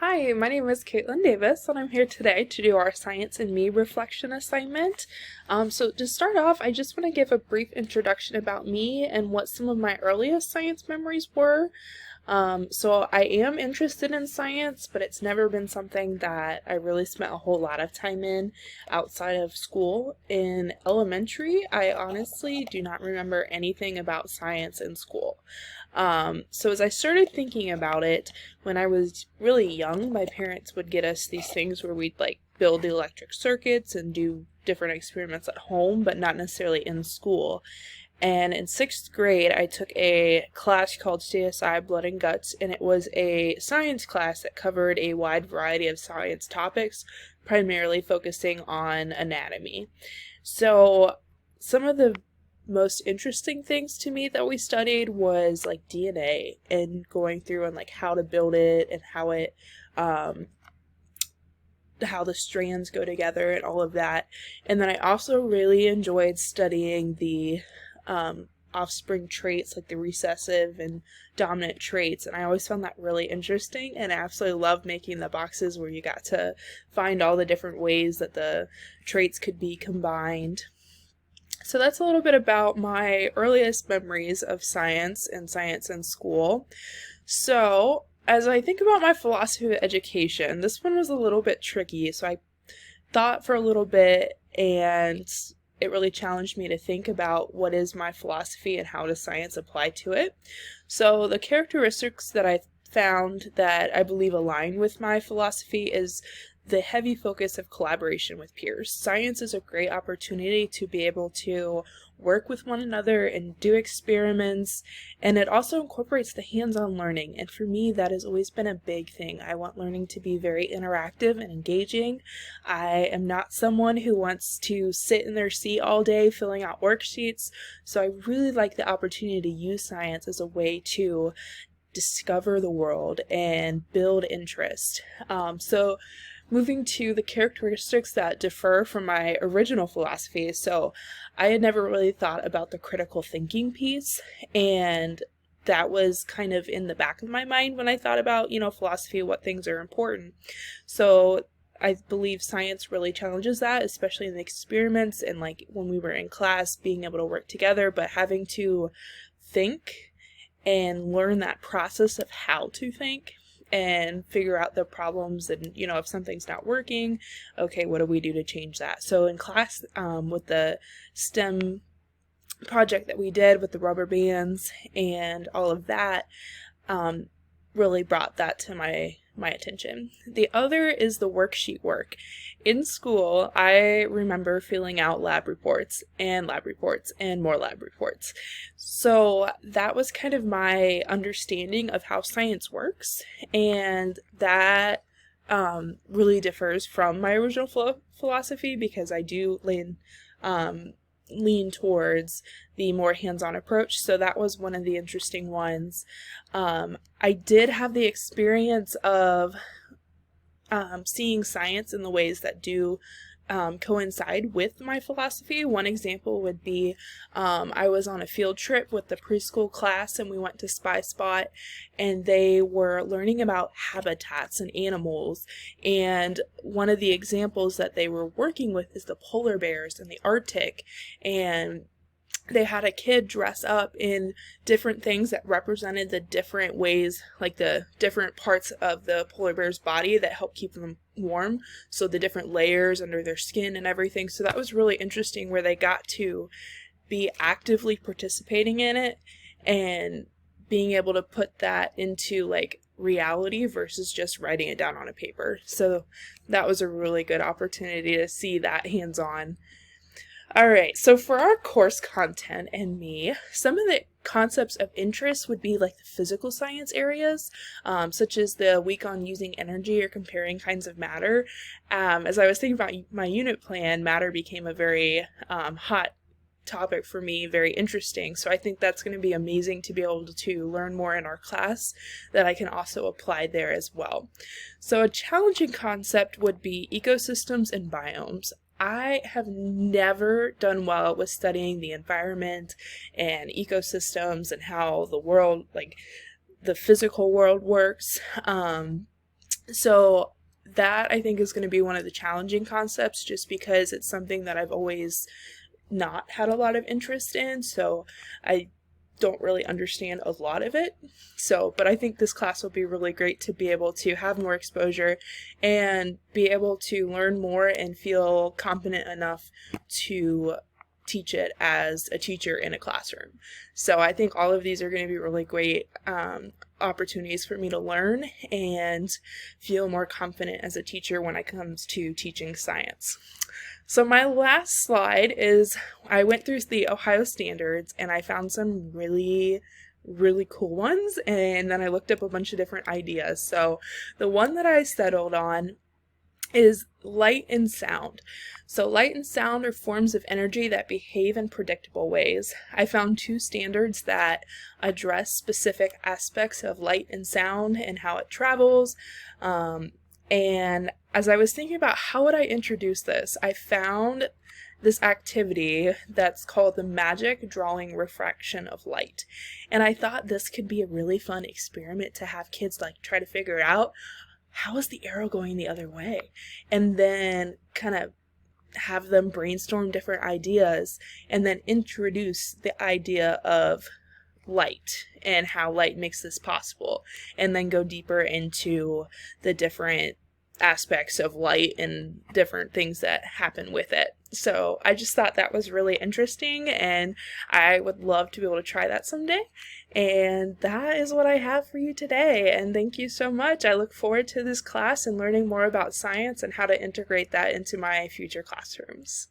Hi, my name is Caitlin Davis, and I'm here today to do our Science and Me reflection assignment. So to start off, I just want to give a brief introduction about me and what some of my earliest science memories were. So I am interested in science, but it's never been something that I really spent a whole lot of time in outside of school. In elementary, I honestly do not remember anything about science in school. So as I started thinking about it, when I was really young, my parents would get us these things where we'd like build the electric circuits and do different experiments at home, but not necessarily in school. And in sixth grade, I took a class called CSI Blood and Guts, and it was a science class that covered a wide variety of science topics, primarily focusing on anatomy. So some of the most interesting things to me that we studied was like DNA and going through and like how to build it and how the strands go together and all of that. And then I also really enjoyed studying the offspring traits, like the recessive and dominant traits, and I always found that really interesting, and I absolutely loved making the boxes where you got to find all the different ways that the traits could be combined. So that's a little bit about my earliest memories of science and science in school. So as I think about my philosophy of education, this one was a little bit tricky. So I thought for a little bit, and it really challenged me to think about what is my philosophy and how does science apply to it. So the characteristics that I found that I believe align with my philosophy is the heavy focus of collaboration with peers. Science is a great opportunity to be able to work with one another and do experiments, and it also incorporates the hands-on learning, and for me that has always been a big thing. I want learning to be very interactive and engaging. I am not someone who wants to sit in their seat all day filling out worksheets, so I really like the opportunity to use science as a way to discover the world and build interest. So moving to the characteristics that differ from my original philosophy. So I had never really thought about the critical thinking piece, and that was kind of in the back of my mind when I thought about, philosophy, what things are important. So I believe science really challenges that, especially in the experiments and like when we were in class, being able to work together, but having to think and learn that process of how to think and figure out the problems, and if something's not working, okay, what do we do to change that? So in class, with the STEM project that we did with the rubber bands and all of that, really brought that to my attention. The other is the worksheet work. In school, I remember filling out lab reports and lab reports and more lab reports. So that was kind of my understanding of how science works, and that really differs from my original philosophy, because I do lean towards the more hands-on approach. So that was one of the interesting ones. I did have the experience of seeing science in the ways that do coincide with my philosophy. One example would be I was on a field trip with the preschool class, and we went to Spy Spot, and they were learning about habitats and animals, and one of the examples that they were working with is the polar bears in the Arctic, and they had a kid dress up in different things that represented the different ways, like the different parts of the polar bear's body that help keep them warm. So the different layers under their skin and everything. So that was really interesting, where they got to be actively participating in it and being able to put that into like reality versus just writing it down on a paper. So that was a really good opportunity to see that hands-on. Alright, so for our course content and me, some of the concepts of interest would be like the physical science areas, such as the week on using energy or comparing kinds of matter. As I was thinking about my unit plan, matter became a very hot topic for me, very interesting. So I think that's going to be amazing to be able to learn more in our class that I can also apply there as well. So a challenging concept would be ecosystems and biomes. I have never done well with studying the environment and ecosystems and how the world, like the physical world, works. So that I think is going to be one of the challenging concepts, just because it's something that I've always not had a lot of interest in. So I don't really understand a lot of it. So, but I think this class will be really great to be able to have more exposure and be able to learn more and feel confident enough to teach it as a teacher in a classroom. So I think all of these are going to be really great opportunities for me to learn and feel more confident as a teacher when it comes to teaching science. So my last slide is, I went through the Ohio standards and I found some really cool ones, and then I looked up a bunch of different ideas. So the one that I settled on is light and sound. So light and sound are forms of energy that behave in predictable ways. I found 2 standards that address specific aspects of light and sound and how it travels. And as I was thinking about how would I introduce this, I found this activity that's called the magic drawing refraction of light. And I thought this could be a really fun experiment to have kids like try to figure out, how is the arrow going the other way? And then kind of have them brainstorm different ideas and then introduce the idea of light and how light makes this possible, and then go deeper into the different aspects of light and different things that happen with it. So I just thought that was really interesting, and I would love to be able to try that someday. And that is what I have for you today, and thank you so much. I look forward to this class and learning more about science and how to integrate that into my future classrooms.